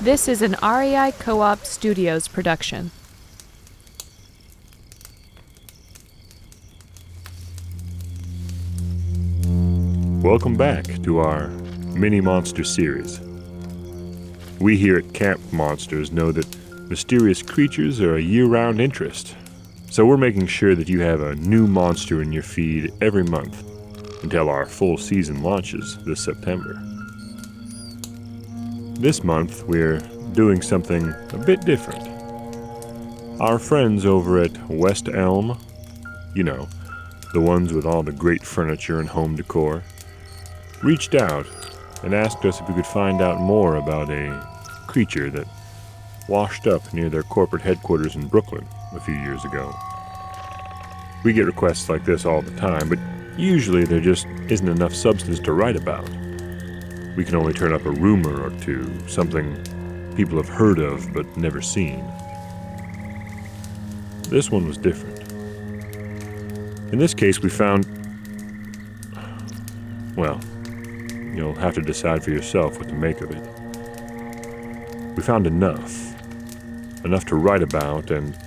This is an REI Co-op Studios production. Welcome back to our mini monster series. We here at Camp Monsters know that mysterious creatures are a year-round interest, so we're making sure that you have a new monster in your feed every month until our full season launches this September. This month we're doing something a bit different. Our friends over at West Elm, you know, the ones with all the great furniture and home decor, reached out and asked us if we could find out more about a creature that washed up near their corporate headquarters in Brooklyn a few years ago. We get requests like this all the time, but usually there just isn't enough substance to write about. We can only turn up a rumor or two, something people have heard of but never seen. This one was different. In this case, we found, well, you'll have to decide for yourself what to make of it. We found enough to write about and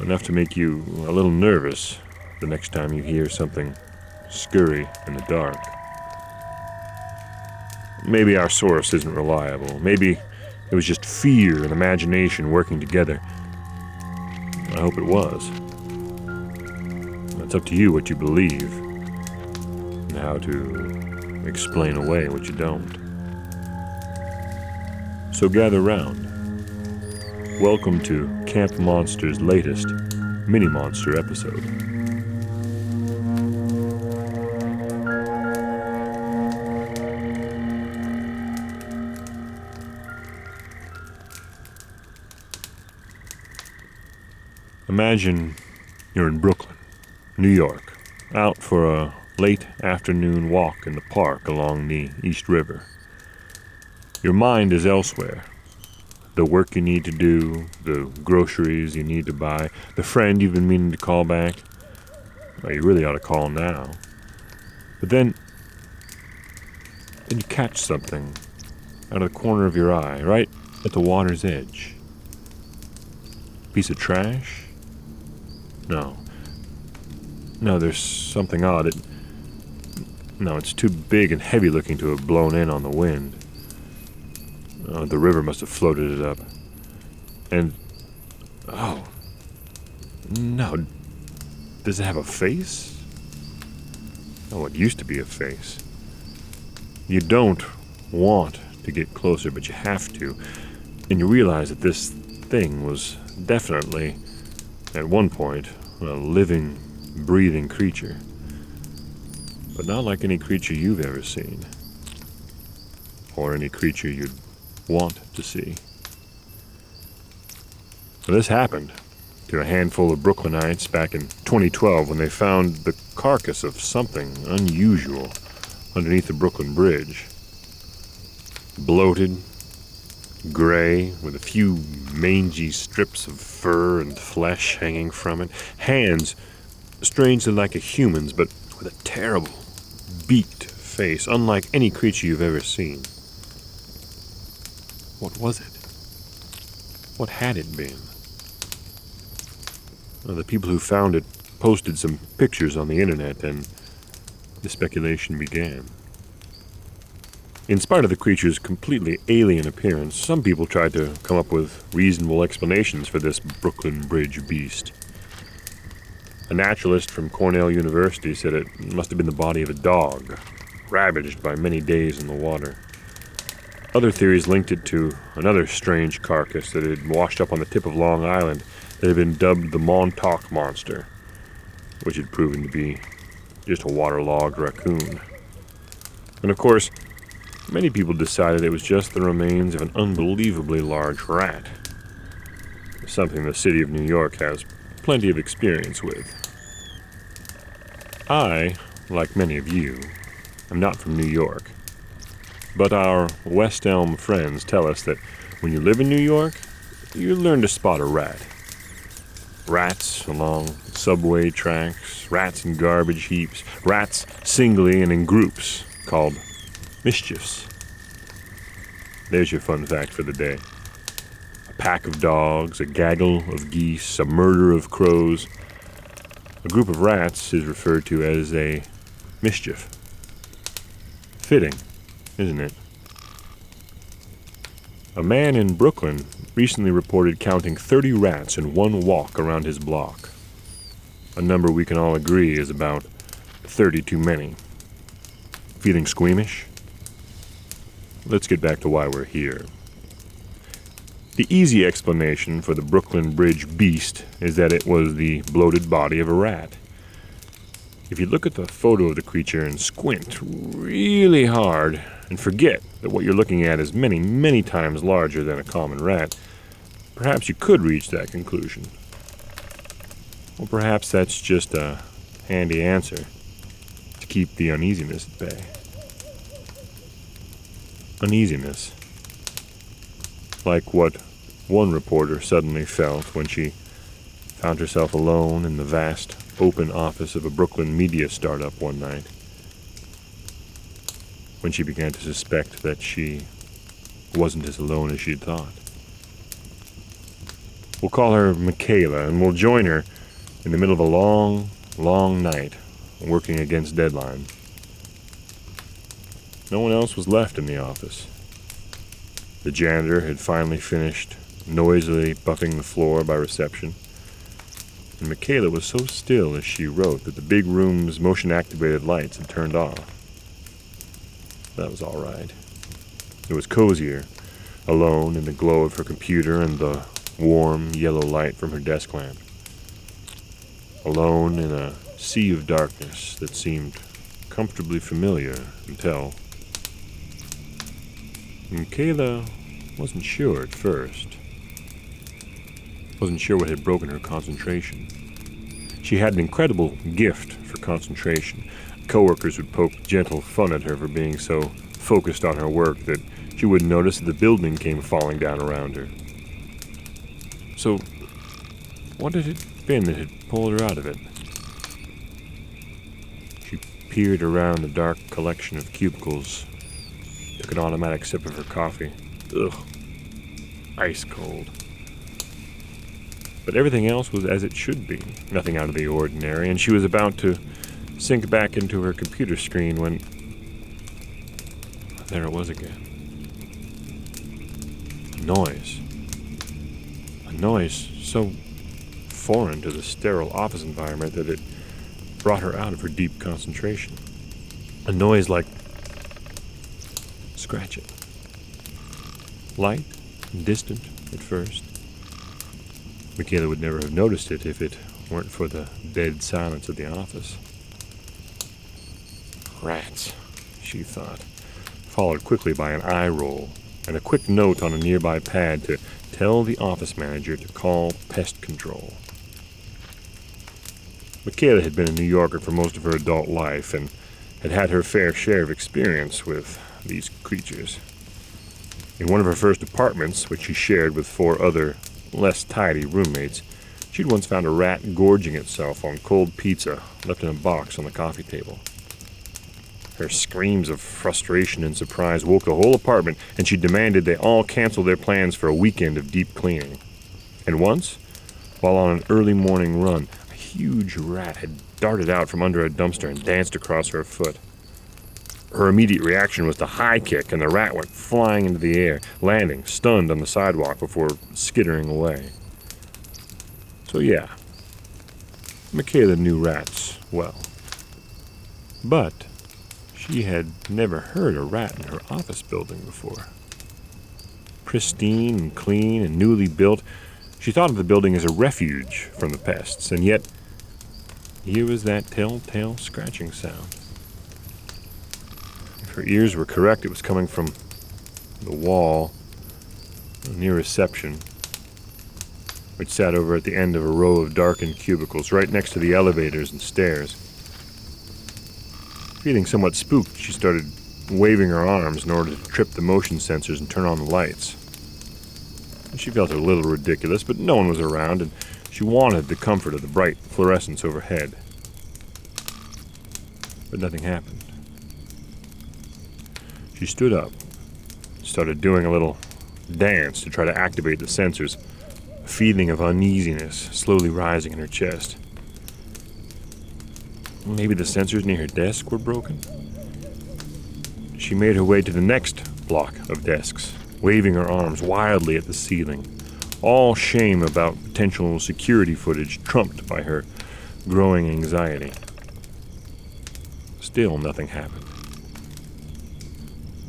enough to make you a little nervous the next time you hear something scurry in the dark. Maybe our source isn't reliable. Maybe it was just fear and imagination working together. I hope it was. It's up to you what you believe and how to explain away what you don't. So gather round. Welcome to Camp Monster's latest mini-monster episode. Imagine you're in Brooklyn, New York, out for a late afternoon walk in the park along the East River. Your mind is elsewhere. The work you need to do, the groceries you need to buy, the friend you've been meaning to call back. Well, you really ought to call now. But then you catch something out of the corner of your eye, right at the water's edge. Piece of trash? No, there's something odd. It's too big and heavy looking to have blown in on the wind. The river must have floated it up. And, oh, no, does it have a face? Oh, it used to be a face. You don't want to get closer, but you have to. And you realize that this thing was definitely, at one point, a living, breathing creature. But not like any creature you've ever seen. Or any creature you'd want to see. Well, this happened to a handful of Brooklynites back in 2012 when they found the carcass of something unusual underneath the Brooklyn Bridge. Bloated, gray, with a few mangy strips of fur and flesh hanging from it. Hands strangely like a human's, but with a terrible, beaked face, unlike any creature you've ever seen. What was it? What had it been? Well, the people who found it posted some pictures on the internet, and the speculation began. In spite of the creature's completely alien appearance, some people tried to come up with reasonable explanations for this Brooklyn Bridge beast. A naturalist from Cornell University said it must have been the body of a dog, ravaged by many days in the water. Other theories linked it to another strange carcass that had washed up on the tip of Long Island that had been dubbed the Montauk Monster, which had proven to be just a waterlogged raccoon. And of course, many people decided it was just the remains of an unbelievably large rat, something the city of New York has plenty of experience with. I, like many of you, am not from New York. But our West Elm friends tell us that when you live in New York, you learn to spot a rat. Rats along subway tracks, rats in garbage heaps, rats singly and in groups called mischiefs. There's your fun fact for the day. A pack of dogs, a gaggle of geese, a murder of crows. A group of rats is referred to as a mischief. Fitting, isn't it? A man in Brooklyn recently reported counting 30 rats in one walk around his block. A number we can all agree is about 30 too many. Feeling squeamish? Let's get back to why we're here. The easy explanation for the Brooklyn Bridge beast is that it was the bloated body of a rat. If you look at the photo of the creature and squint really hard and forget that what you're looking at is many, many times larger than a common rat, perhaps you could reach that conclusion. Or perhaps that's just a handy answer to keep the uneasiness at bay. Uneasiness. Like what one reporter suddenly felt when she found herself alone in the vast, open office of a Brooklyn media startup one night. When she began to suspect that she wasn't as alone as she'd thought. We'll call her Michaela, and we'll join her in the middle of a long, long night, working against deadline. No one else was left in the office. The janitor had finally finished noisily buffing the floor by reception, and Michaela was so still as she wrote that the big room's motion-activated lights had turned off. That was all right. It was cozier, alone in the glow of her computer and the warm yellow light from her desk lamp. Alone in a sea of darkness that seemed comfortably familiar until... Michaela wasn't sure at first. Wasn't sure what had broken her concentration. She had an incredible gift for concentration. Coworkers would poke gentle fun at her for being so focused on her work that she wouldn't notice that the building came falling down around her. So, what had it been that had pulled her out of it? She peered around the dark collection of cubicles, took an automatic sip of her coffee. Ugh. Ice cold. But everything else was as it should be, nothing out of the ordinary, and she was about to sink back into her computer screen when... there it was again. A noise. A noise so foreign to the sterile office environment that it brought her out of her deep concentration. A noise like scratching. Light and distant at first. Michaela would never have noticed it if it weren't for the dead silence of the office. Rats, she thought, followed quickly by an eye roll and a quick note on a nearby pad to tell the office manager to call pest control. Michaela had been a New Yorker for most of her adult life and had had her fair share of experience with these creatures. In one of her first apartments, which she shared with 4 other, less tidy roommates, she'd once found a rat gorging itself on cold pizza left in a box on the coffee table. Her screams of frustration and surprise woke the whole apartment, and she demanded they all cancel their plans for a weekend of deep cleaning. And once, while on an early morning run, a huge rat had darted out from under a dumpster and danced across her foot. Her immediate reaction was to high kick, and the rat went flying into the air, landing stunned on the sidewalk before skittering away. So yeah, Michaela knew rats well. But she had never heard a rat in her office building before. Pristine and clean and newly built, she thought of the building as a refuge from the pests, and yet here was that telltale scratching sound. If her ears were correct, it was coming from the wall near reception, which sat over at the end of a row of darkened cubicles, right next to the elevators and stairs. Feeling somewhat spooked, she started waving her arms in order to trip the motion sensors and turn on the lights. She felt a little ridiculous, but no one was around, and she wanted the comfort of the bright fluorescence overhead. But nothing happened. She stood up, started doing a little dance to try to activate the sensors, a feeling of uneasiness slowly rising in her chest. Maybe the sensors near her desk were broken? She made her way to the next block of desks, waving her arms wildly at the ceiling, all shame about potential security footage trumped by her growing anxiety. Still, nothing happened.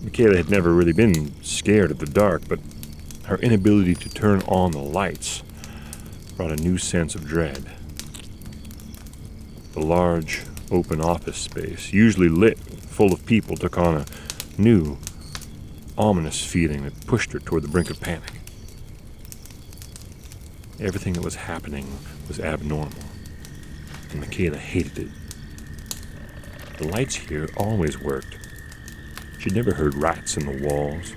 Michaela had never really been scared of the dark, but her inability to turn on the lights brought a new sense of dread. The large, open office space, usually lit full of people, took on a new, ominous feeling that pushed her toward the brink of panic. Everything that was happening was abnormal, and Michaela hated it. The lights here always worked. She'd never heard rats in the walls.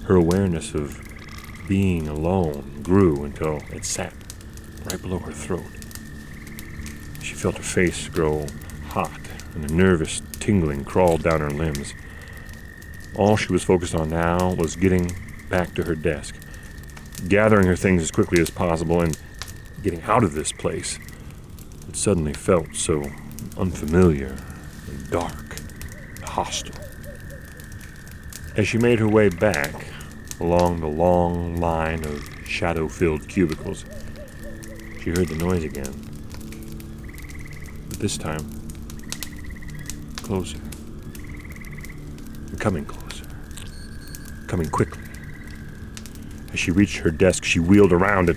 Her awareness of being alone grew until it sat right below her throat. She felt her face grow hot, and a nervous tingling crawled down her limbs. All she was focused on now was getting back to her desk, gathering her things as quickly as possible, and getting out of this place. It suddenly felt so unfamiliar and dark and hostile. As she made her way back along the long line of shadow-filled cubicles, she heard the noise again. But this time, closer. And coming closer. Coming quickly. As she reached her desk, she wheeled around it,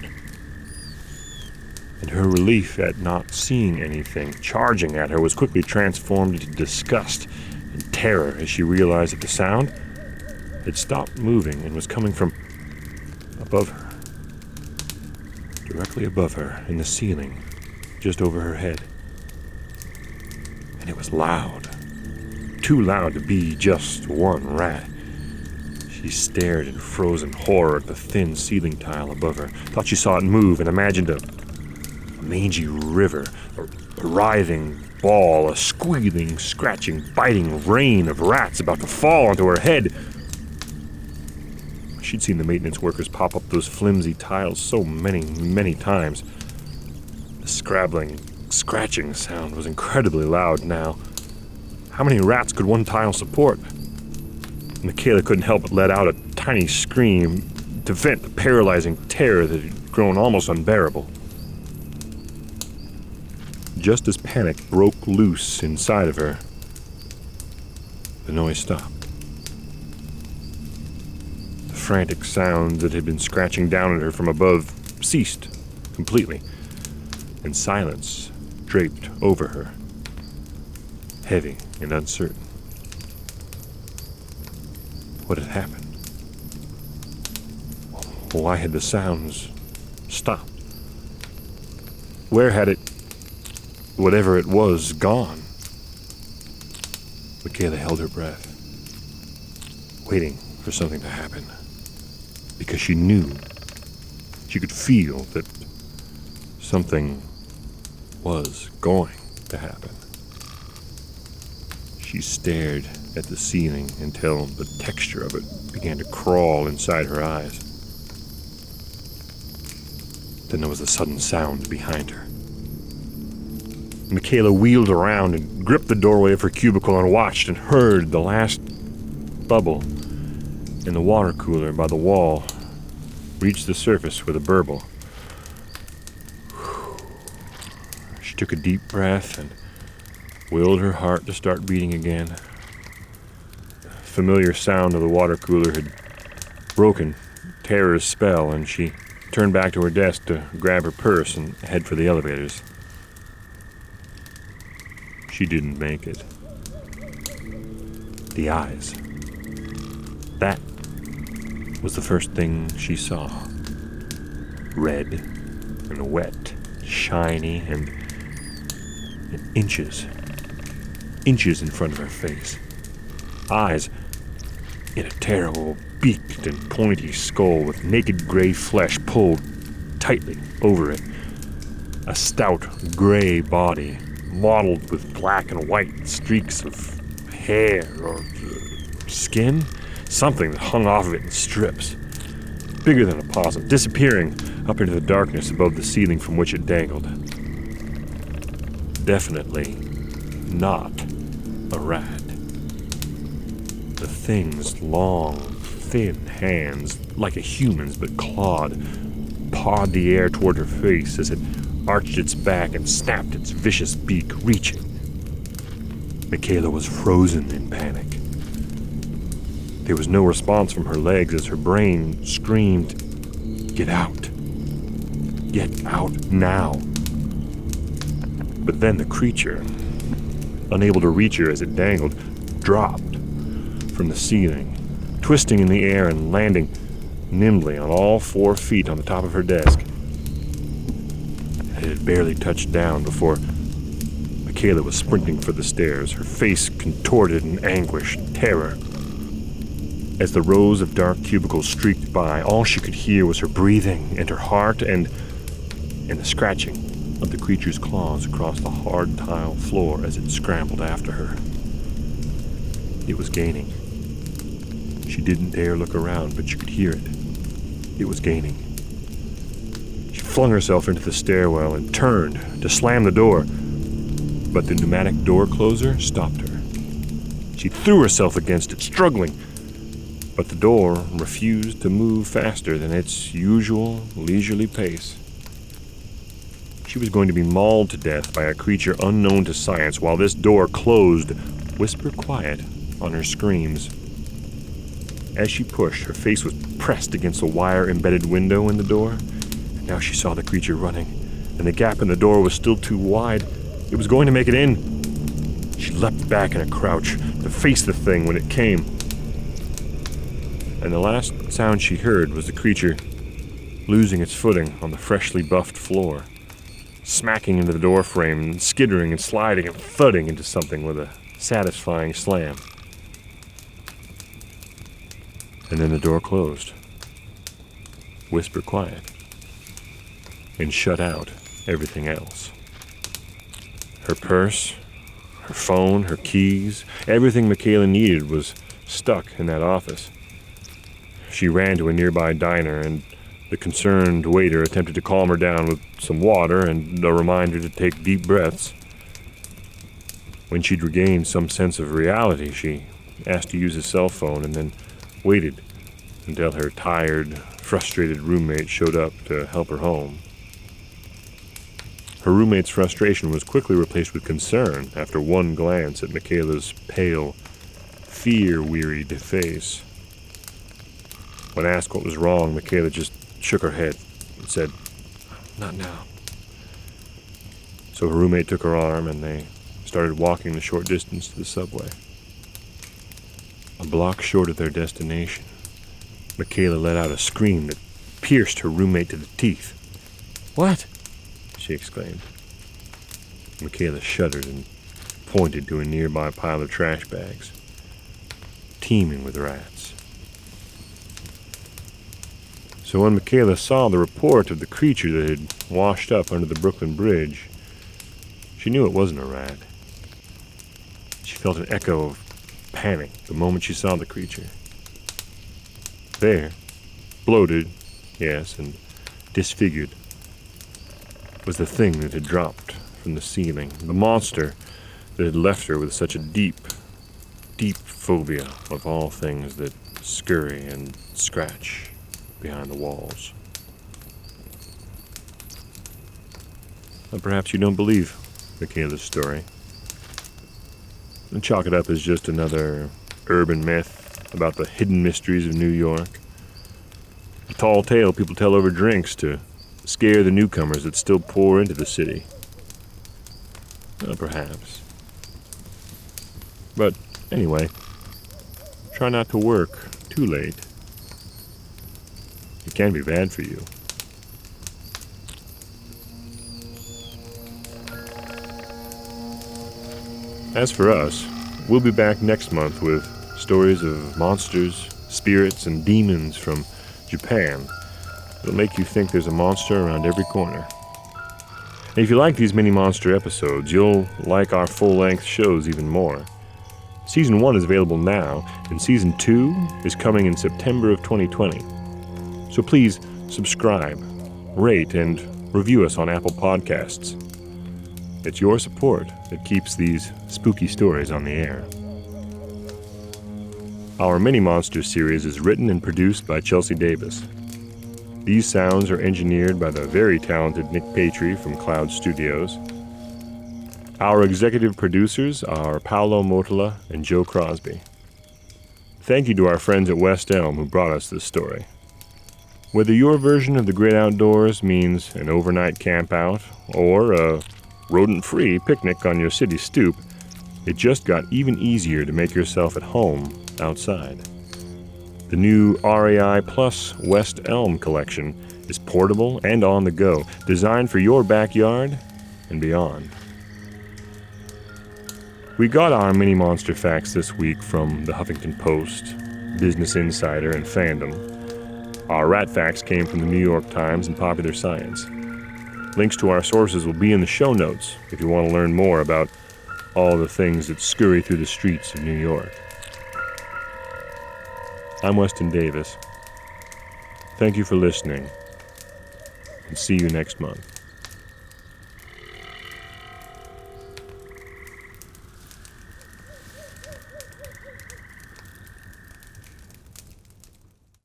and her relief at not seeing anything charging at her was quickly transformed into disgust and terror as she realized that the sound had stopped moving and was coming from above her. Directly above her, in the ceiling, just over her head. And it was loud. Too loud to be just one rat. She stared in frozen horror at the thin ceiling tile above her, thought she saw it move, and imagined a mangy river, a writhing ball, a squealing, scratching, biting rain of rats about to fall onto her head. She'd seen the maintenance workers pop up those flimsy tiles so many times. The scrabbling, scratching sound was incredibly loud now. How many rats could one tile support? Michaela couldn't help but let out a tiny scream to vent the paralyzing terror that had grown almost unbearable. Just as panic broke loose inside of her, the noise stopped. The frantic sounds that had been scratching down at her from above ceased completely, and silence draped over her, heavy and uncertain. What had happened? Why had the sounds stopped? Where had it, whatever it was, gone? Michaela held her breath, waiting for something to happen, because she knew, she could feel that something was going to happen. She stared at the ceiling until the texture of it began to crawl inside her eyes. Then there was a sudden sound behind her. Michaela wheeled around and gripped the doorway of her cubicle and watched and heard the last bubble in the water cooler by the wall reach the surface with a burble. She took a deep breath and willed her heart to start beating again. The familiar sound of the water cooler had broken terror's spell, and she turned back to her desk to grab her purse and head for the elevators. She didn't make it. The eyes. That was the first thing she saw. Red and wet, shiny, and inches in front of her face. Eyes in a terrible, beaked and pointy skull with naked gray flesh pulled tightly over it. A stout gray body mottled with black and white streaks of hair or skin something that hung off of it in strips, bigger than a possum, disappearing up into the darkness above the ceiling from which it dangled. Definitely not a rat. The thing's long, thin hands, like a human's but clawed, pawed the air toward her face as it arched its back and snapped its vicious beak, reaching. Michaela was frozen in panic. There was no response from her legs as her brain screamed, "Get out! Get out now!" But then the creature, unable to reach her as it dangled, dropped from the ceiling, twisting in the air and landing nimbly on all 4 feet on the top of her desk. It had barely touched down before Michaela was sprinting for the stairs, her face contorted in anguish and terror. As the rows of dark cubicles streaked by, all she could hear was her breathing and her heart and the scratching of the creature's claws across the hard tile floor as it scrambled after her. It was gaining. She didn't dare look around, but she could hear it. It was gaining. She flung herself into the stairwell and turned to slam the door, but the pneumatic door closer stopped her. She threw herself against it, struggling, but the door refused to move faster than its usual leisurely pace. She was going to be mauled to death by a creature unknown to science while this door closed, whisper quiet, on her screams. As she pushed, her face was pressed against the wire-embedded window in the door, and now she saw the creature running, and the gap in the door was still too wide. It was going to make it in. She leapt back in a crouch to face the thing when it came. And the last sound she heard was the creature losing its footing on the freshly buffed floor, smacking into the door frame and skittering and sliding and thudding into something with a satisfying slam. And then the door closed, whisper quiet, and shut out everything else. Her purse, her phone, her keys, everything Michaela needed was stuck in that office. She ran to a nearby diner, and the concerned waiter attempted to calm her down with some water and a reminder to take deep breaths. When she'd regained some sense of reality, she asked to use his cell phone and then waited until her tired, frustrated roommate showed up to help her home. Her roommate's frustration was quickly replaced with concern after one glance at Michaela's pale, fear-wearied face. When asked what was wrong, Michaela just shook her head and said, "Not now." So her roommate took her arm and they started walking the short distance to the subway. A block short of their destination, Michaela let out a scream that pierced her roommate to the teeth. "What?" she exclaimed. Michaela shuddered and pointed to a nearby pile of trash bags, teeming with rats. So when Michaela saw the report of the creature that had washed up under the Brooklyn Bridge, she knew it wasn't a rat. She felt an echo of panic the moment she saw the creature. There, bloated, yes, and disfigured, was the thing that had dropped from the ceiling, the monster that had left her with such a deep, deep phobia of all things that scurry and scratch behind the walls. But perhaps you don't believe Michaela's story, and chalk it up as just another urban myth about the hidden mysteries of New York. A tall tale people tell over drinks to scare the newcomers that still pour into the city. Perhaps. But anyway, try not to work too late. It can be bad for you. As for us, we'll be back next month with stories of monsters, spirits, and demons from Japan that'll make you think there's a monster around every corner. And if you like these mini monster episodes, you'll like our full-length shows even more. Season 1 is available now, and Season 2 is coming in September of 2020. So please subscribe, rate, and review us on Apple Podcasts. It's your support that keeps these spooky stories on the air. Our Mini Monsters series is written and produced by Chelsea Davis. These sounds are engineered by the very talented Nick Patry from Cloud Studios. Our executive producers are Paolo Motola and Joe Crosby. Thank you to our friends at West Elm who brought us this story. Whether your version of the great outdoors means an overnight camp out or a rodent-free picnic on your city stoop, it just got even easier to make yourself at home outside. The new REI Plus West Elm collection is portable and on the go, designed for your backyard and beyond. We got our mini monster facts this week from the Huffington Post, Business Insider, and Fandom. Our rat facts came from the New York Times and Popular Science. Links to our sources will be in the show notes if you want to learn more about all the things that scurry through the streets of New York. I'm Weston Davis. Thank you for listening, and see you next month.